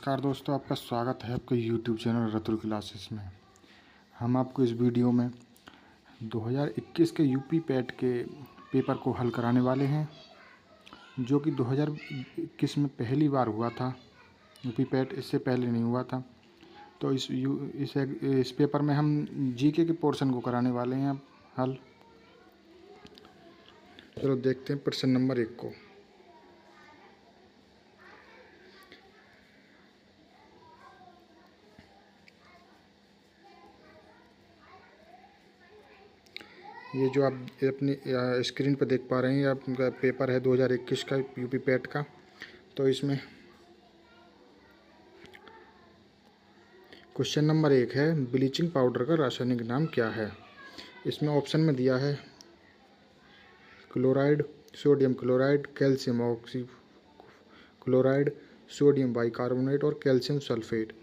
नमस्कार दोस्तों, आपका स्वागत है आपके यूट्यूब चैनल रतुल क्लासेस में। हम आपको इस वीडियो में 2021 के यूपी पैट के पेपर को हल कराने वाले हैं, जो कि 2021 में पहली बार हुआ था। यूपी पैट इससे पहले नहीं हुआ था। तो इस पेपर में हम जीके के पोर्शन को कराने वाले हैं हल। चलो देखते हैं प्रश्न नंबर 1 को। ये जो आप अपनी स्क्रीन पर देख पा रहे हैं, ये आपका पेपर है 2021 का यूपी पैट का। तो इसमें क्वेश्चन नंबर 1 है, ब्लीचिंग पाउडर का रासायनिक नाम क्या है। इसमें ऑप्शन में दिया है chloride, sodium chloride, calcium oxy chloride, sodium bicarbonate और कैल्शियम सल्फेट।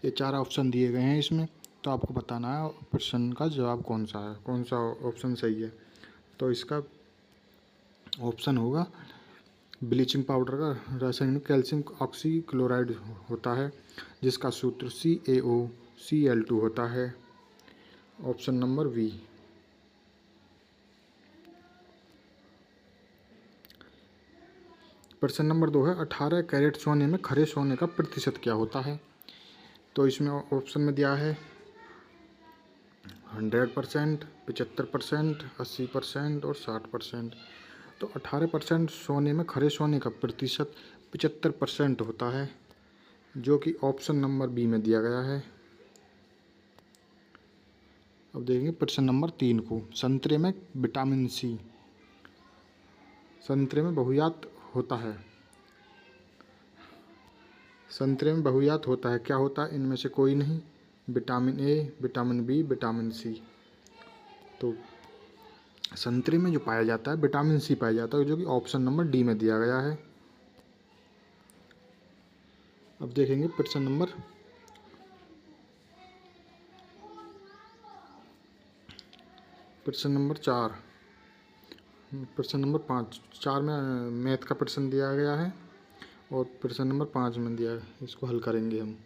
ये 4 ऑप्शन दिए गए हैं इसमें। तो आपको बताना है प्रश्न का जवाब कौन सा है, कौन सा ऑप्शन सही है। तो इसका ऑप्शन होगा ब्लीचिंग पाउडर का रासायनिक कैल्शियम ऑक्सी क्लोराइड होता है, जिसका सूत्र CaOCl2 होता है। Option number B. प्रश्न नंबर 2 है, 18 कैरेट सोने में खरे सोने का प्रतिशत क्या होता है। तो इसमें ऑप्शन में दिया है 100%, 75%, 80% और 60%। तो 18% सोने में खरे सोने का प्रतिशत 75% होता है, जो कि ऑप्शन नंबर बी में दिया गया है। अब देखेंगे प्रश्न नंबर 3 को। संतरे में विटामिन सी, संतरे में बहुतायत होता है। संतरे में बहुतायत होता है, क्या होता है इनमें से कोई नहीं। Vitamin A, vitamin B, vitamin C. तो संतरे में जो पाया जाता है विटामिन सी पाया जाता है, जो कि ऑप्शन नंबर डी में दिया गया है। अब देखेंगे प्रश्न नंबर 4। प्रश्न नंबर 5, 4 में मैथ का प्रश्न दिया गया है और प्रश्न नंबर 5 में दिया है। इसको हल करेंगे हम।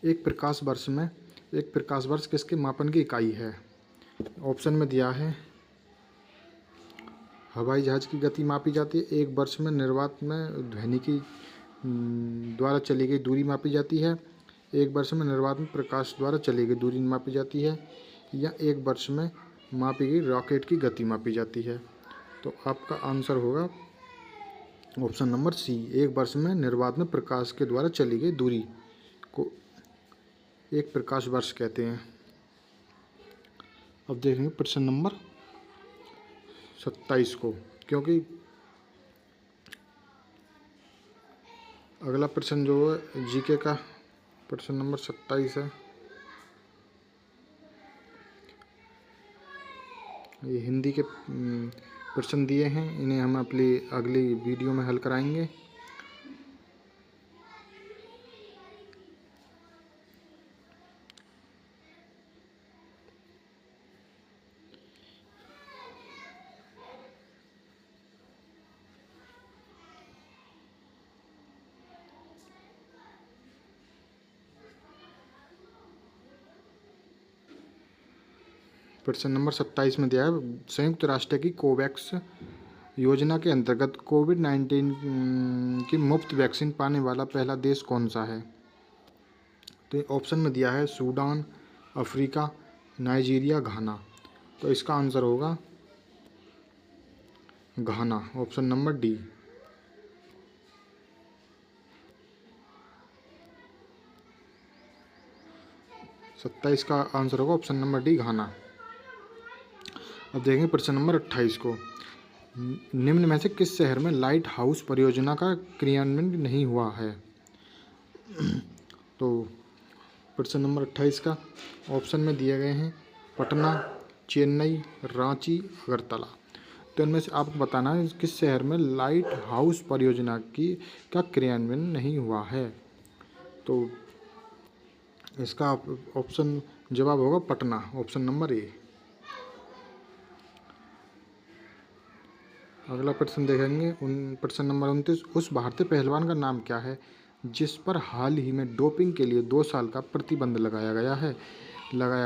एक प्रकाश वर्ष किसके मापन की इकाई है। ऑप्शन में दिया है हवाई जहाज की गति मापी जाती है। एक वर्ष में निर्वात में ध्वनि की द्वारा चली गई दूरी मापी जाती है। एक वर्ष में निर्वात में प्रकाश द्वारा चली गई दूरी मापी जाती है, या एक वर्ष में मापी गई रॉकेट की गति मापी जाती है। तो आपका आंसर होगा ऑप्शन नंबर सी, एक वर्ष में निर्वात में प्रकाश के द्वारा चली गई दूरी को एक प्रकाश वर्ष कहते हैं। अब देखेंगे प्रश्न नंबर 27 को, क्योंकि अगला प्रश्न जो है जीके का प्रश्न नंबर 27 है। ये हिंदी के प्रश्न दिए हैं, इन्हें हम अपनी अगली वीडियो में हल कराएंगे। प्रश्न नंबर 27 में दिया है, संयुक्त राष्ट्र की कोवैक्स योजना के अंतर्गत कोविड-19 की मुफ्त वैक्सीन पाने वाला पहला देश कौन सा है। तो ऑप्शन में दिया है सूडान, अफ्रीका, नाइजीरिया, घाना। तो इसका आंसर होगा घाना, ऑप्शन नंबर डी। सत्ताईस का आंसर होगा ऑप्शन नंबर डी, घाना। अब देखेंगे प्रश्न नंबर 28 को। निम्न में से किस शहर में लाइट हाउस परियोजना का क्रियान्वयन नहीं हुआ है। तो प्रश्न नंबर 28 का ऑप्शन में दिए गए हैं पटना, चेन्नई, रांची, अगरतला। तो इनमें से आपको बताना है किस शहर में लाइट हाउस परियोजना का क्रियान्वयन नहीं हुआ है। तो इसका ऑप्शन जवाब होगा पटना, ऑप्शन नंबर ए। अगला प्रश्न देखेंगे प्रश्न नंबर 29, उस भारतीय पहलवान का नाम क्या है। जिस पर हाल ही में डोपिंग के लिए 2 साल का प्रतिबंध लगाया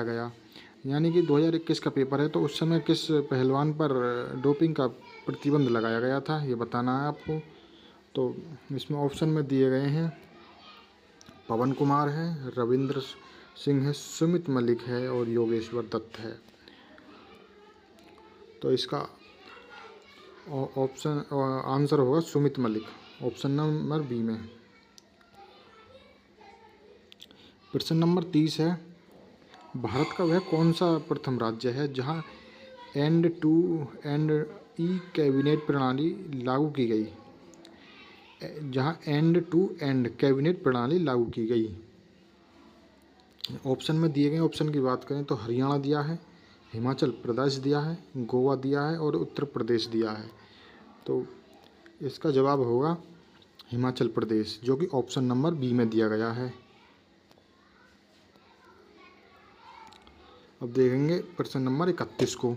गया। यानी कि 2021 का पेपर है, तो उस समय किस पहलवान पर डोपिंग का प्रतिबंध लगाया गया था, ये बताना है आपको। तो इसमें ऑप्शन में दिए गए हैं, पवन कुमार है, रविंद्र सिंह है, सुमित मलिक है और योगेश्वर दत्त है। तो इसका ऑप्शन आंसर होगा Sumit Malik, option number B में। प्रश्न नंबर 30 है, भारत का वह कौन सा प्रथम राज्य है जहां end to end e cabinet प्रणाली लागू की गई, जहां एंड टू एंड कैबिनेट प्रणाली लागू की गई। ऑप्शन में दिए गए ऑप्शन की बात करें तो हरियाणा दिया है, हिमाचल प्रदेश दिया है, गोवा दिया है और उत्तर प्रदेश दिया है। तो इसका जवाब होगा हिमाचल प्रदेश, जो कि ऑप्शन नंबर बी में दिया गया है। अब देखेंगे प्रश्न नंबर 31 को,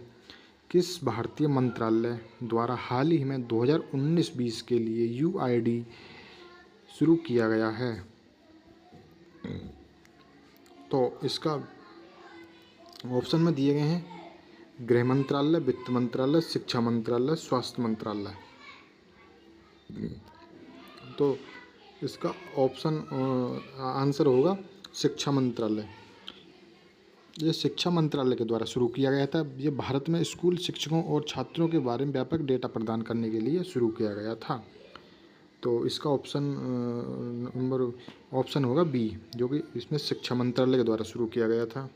किस भारतीय मंत्रालय द्वारा हाल ही में 2019-20 के लिए UID शुरू किया गया है। तो इसका ऑप्शन में दिए गए हैं, गृह मंत्रालय, वित्त मंत्रालय, शिक्षा मंत्रालय, स्वास्थ्य मंत्रालय। तो इसका ऑप्शन आंसर होगा शिक्षा मंत्रालय। ये शिक्षा मंत्रालय के द्वारा शुरू किया गया था। ये भारत में स्कूल शिक्षकों और छात्रों के बारे में व्यापक डेटा प्रदान करने के लिए शुरू किया गया था। तो इसका ऑप्शन होगा बी, जो कि इसमें शिक्षा मंत्रालय के द्वारा शुरू किया गया था।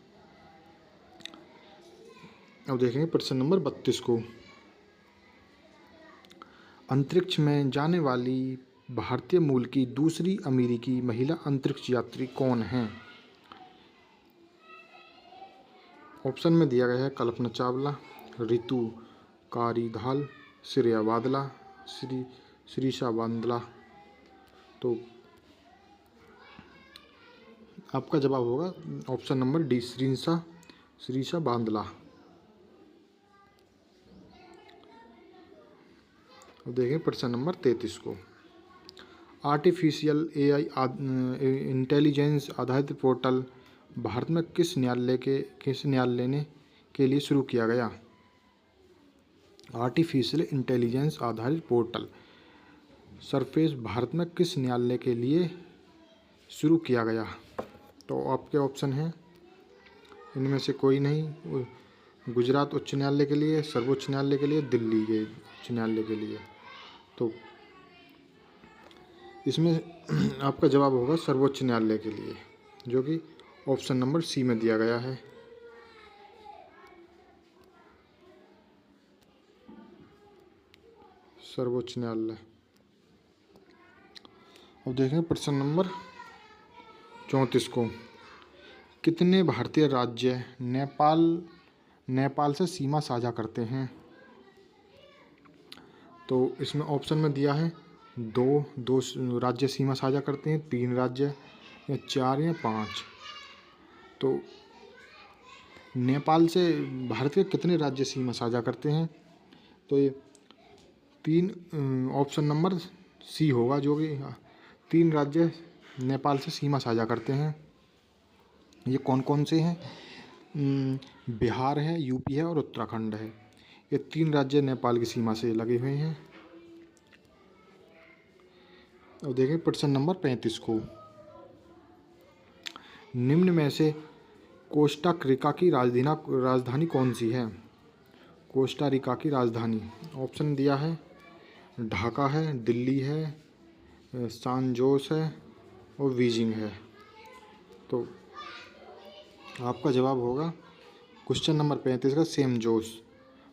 अब देखेंगे प्रश्न नंबर 32 को, अंतरिक्ष में जाने वाली भारतीय मूल की दूसरी अमेरिकी महिला अंतरिक्ष यात्री कौन है। ऑप्शन में दिया गया है, कल्पना चावला, रितु कारीधाल, श्रेया वादला, श्रीषा बांदला। तो आपका जवाब होगा ऑप्शन नंबर डी, श्रीषा बांदला। अब देखें प्रश्न नंबर 33 को, आर्टिफिशियल AI इंटेलिजेंस आधारित पोर्टल भारत में किस न्यायालय ने के लिए शुरू किया गया। आर्टिफिशियल इंटेलिजेंस आधारित पोर्टल सरफेस भारत में किस न्यायालय के लिए शुरू किया गया। तो आपके ऑप्शन हैं, इनमें से कोई नहीं, गुजरात उच्च न्यायालय के लिए, सर्वोच्च न्यायालय के लिए, दिल्ली के उच्च न्यायालय के लिए। तो इसमें आपका जवाब होगा सर्वोच्च न्यायालय के लिए, जो कि ऑप्शन नंबर सी में दिया गया है। सर्वोच्च न्यायालय। अब देखें प्रश्न नंबर 34 को, कितने भारतीय राज्य नेपाल से सीमा साझा करते हैं। तो इसमें ऑप्शन में दिया है, दो राज्य सीमा साझा करते हैं, 3 राज्य या 4 या 5। तो नेपाल से भारत के कितने राज्य सीमा साझा करते हैं, तो ये 3, ऑप्शन नंबर सी होगा, जो कि 3 राज्य नेपाल से सीमा साझा करते हैं। ये कौन कौन से हैं, बिहार है, UP है और उत्तराखंड है। ये 3 राज्य नेपाल की सीमा से लगे हुए हैं। अब देखें प्रश्न नंबर 35 को, निम्न में से कोस्टा रिका की राजधानी कौन सी है। कोस्टा रिका की राजधानी, ऑप्शन दिया है, ढाका है, दिल्ली है, सान जोस है और बीजिंग है। तो आपका जवाब होगा क्वेश्चन नंबर 35 का सेम जोस,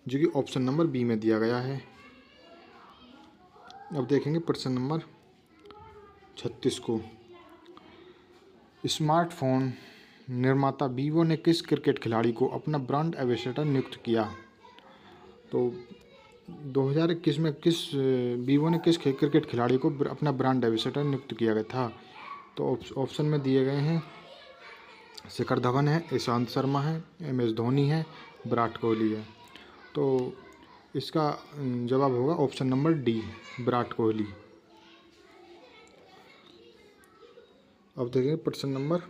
जो कि ऑप्शन नंबर बी में दिया गया है। अब देखेंगे प्रश्न नंबर 36 को, स्मार्टफोन निर्माता वीवो ने किस क्रिकेट खिलाड़ी को अपना ब्रांड एम्बेसडर नियुक्त किया। तो 2021 में वीवो ने किस क्रिकेट खिलाड़ी को अपना ब्रांड एम्बेसडर नियुक्त किया गया था। तो ऑप्शन में दिए गए हैं, शिखर धवन है, ईशांत शर्मा है, MS धोनी है, विराट कोहली है। तो इसका जवाब होगा option number D, Virat Kohli. अब देखेंगे प्रश्न नंबर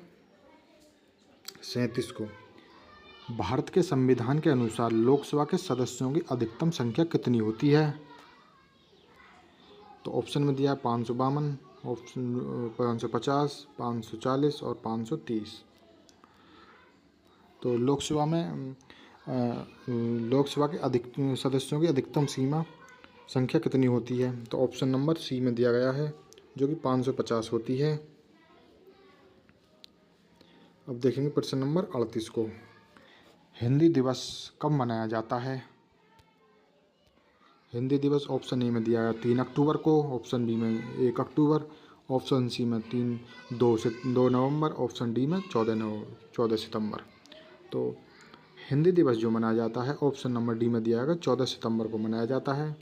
37 को। भारत के संविधान के अनुसार लोकसभा के सदस्यों की अधिकतम संख्या कितनी होती है? तो ऑप्शन में दिया है 552, ऑप्शन 550, 540 और 530। तो लोकसभा में लोकसभा के सदस्यों की अधिकतम सीमा संख्या कितनी होती है? तो ऑप्शन नंबर सी में दिया गया है, जो कि 550 होती है। अब देखेंगे प्रश्न नंबर 38 को। हिंदी दिवस कब मनाया जाता है? हिंदी दिवस ऑप्शन ए में दिया है 3 अक्टूबर को, ऑप्शन बी में 1 अक्टूबर, ऑप्शन सी में 2 नवंबर, ऑप्शन डी में 14 सितंबर। तो हिंदी दिवस जो मनाया जाता है ऑप्शन नंबर डी में दिया है 14 सितंबर को मनाया जाता है।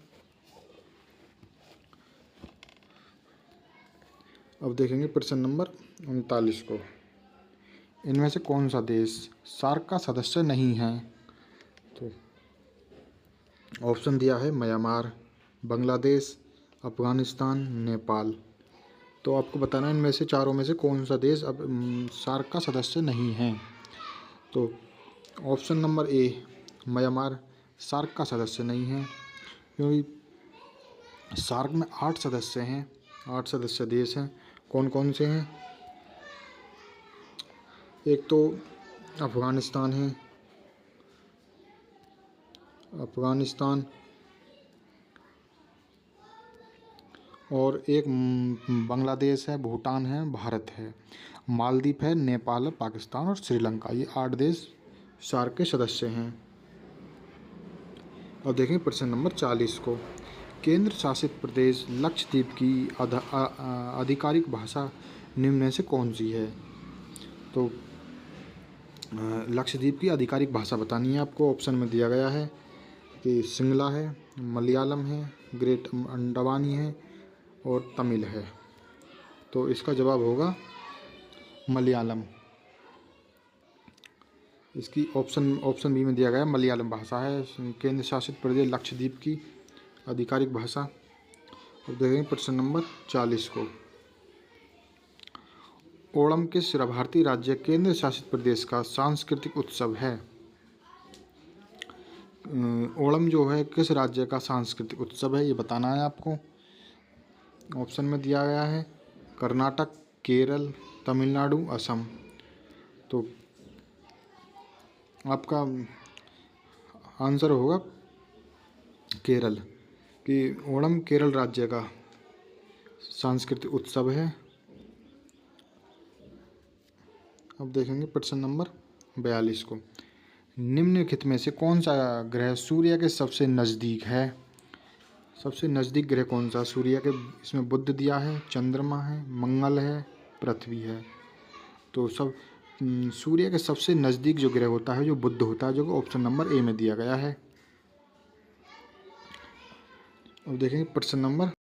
अब देखेंगे प्रश्न नंबर 39 को। इनमें से कौन सा देश सार्क का सदस्य नहीं है? तो ऑप्शन दिया है म्यांमार, बांग्लादेश, अफगानिस्तान, नेपाल। तो आपको बताना है इनमें से चारों में से कौन सा देश अब सार्क का सदस्य नहीं है। तो option number A Myanmar SAARC का सदस्य नहीं है, क्योंकि सार्क में 8 सदस्य हैं, 8 सदस्य देश हैं। कौन कौन से हैं? एक तो अफगानिस्तान है, अफगानिस्तान, और एक बांग्लादेश है, भूटान है, भारत है, मालदीव है, नेपाल है, पाकिस्तान और श्रीलंका। ये 8 देश सार्क के सदस्य हैं। और देखें प्रश्न नंबर 40 को। केंद्र शासित प्रदेश लक्षद्वीप की आधिकारिक भाषा निम्न में से कौन सी है? तो लक्षद्वीप की आधिकारिक भाषा बतानी है आपको। ऑप्शन में दिया गया है कि सिंगला है, मलयालम है, ग्रेट अंडमानी है और तमिल है। तो इसका जवाब होगा मलयालम। इसकी ऑप्शन बी में दिया गया मलयालम भाषा है केंद्र शासित प्रदेश लक्षद्वीप की आधिकारिक भाषा। अब देखेंगे प्रश्न नंबर 40 को। ओणम किस भारतीय राज्य केंद्र शासित प्रदेश का सांस्कृतिक उत्सव है? ओणम जो है किस राज्य का सांस्कृतिक उत्सव है, ये बताना है आपको। ऑप्शन में दिया गया है कर्नाटक, केरल, तमिलनाडु, असम। तो आपका आंसर होगा केरल, कि ओणम केरल राज्य का सांस्कृतिक उत्सव है। अब देखेंगे प्रश्न नंबर 42 को। निम्नलिखित में से कौन सा ग्रह सूर्य के सबसे नज़दीक है? सबसे नज़दीक ग्रह कौन सा सूर्य के? इसमें बुध दिया है, चंद्रमा है, मंगल है, पृथ्वी है। तो सूर्य के सबसे नज़दीक जो ग्रह होता है जो बुध होता है, जो ऑप्शन नंबर ए में दिया गया है। अब देखेंगे प्रश्न नंबर